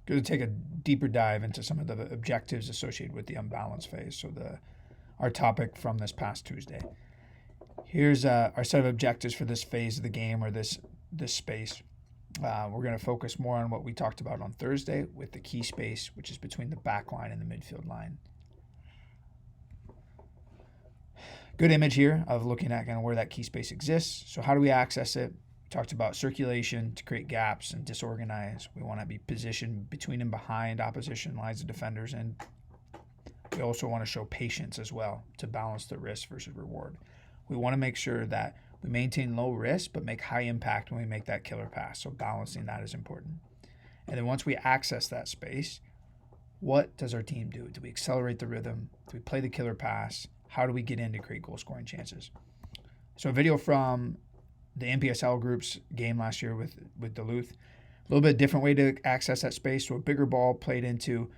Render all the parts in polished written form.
going to take a deeper dive into some of the objectives associated with the unbalance phase. So our topic from this past Tuesday. Here's our set of objectives for this phase of the game, or this space. We're going to focus more on what we talked about on Thursday with the key space, which is between the back line and the midfield line. Good image here of looking at kind of where that key space exists. So how do we access it? We talked about circulation to create gaps and disorganize. We want to be positioned between and behind opposition lines of defenders, and we also want to show patience as well to balance the risk versus reward. We want to make sure that we maintain low risk but make high impact when we make that killer pass. So balancing that is important. And then once we access that space, what does our team do? Do we accelerate the rhythm? Do we play the killer pass? How do we get in to create goal scoring chances? So a video from the NPSL group's game last year with Duluth. A little bit different way to access that space. So a bigger ball played into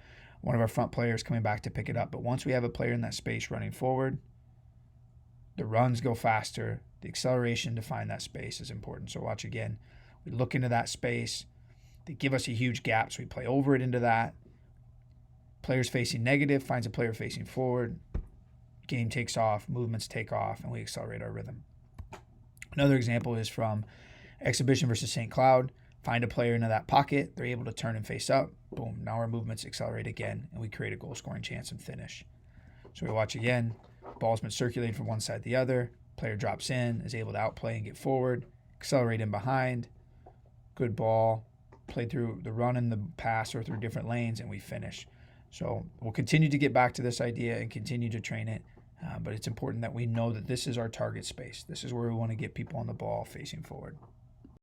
one of our front players coming back to pick it up. But once we have a player in that space running forward, the runs go faster. The acceleration to find that space is important. So watch again. We look into that space. They give us a huge gap, so we play over it into that. Players facing negative finds a player facing forward. Game takes off, movements take off, and we accelerate our rhythm. Another example is from Exhibition versus St. Cloud. Find a player into that pocket. They're able to turn and face up. Boom. Now our movements accelerate again, and we create a goal-scoring chance and finish. So we watch again. Ball's been circulating from one side to the other. Player drops in, is able to outplay and get forward, accelerate in behind. Good ball. Play through the run and the pass or through different lanes, and we finish. So we'll continue to get back to this idea and continue to train it. But it's important that we know that this is our target space. This is where we want to get people on the ball facing forward.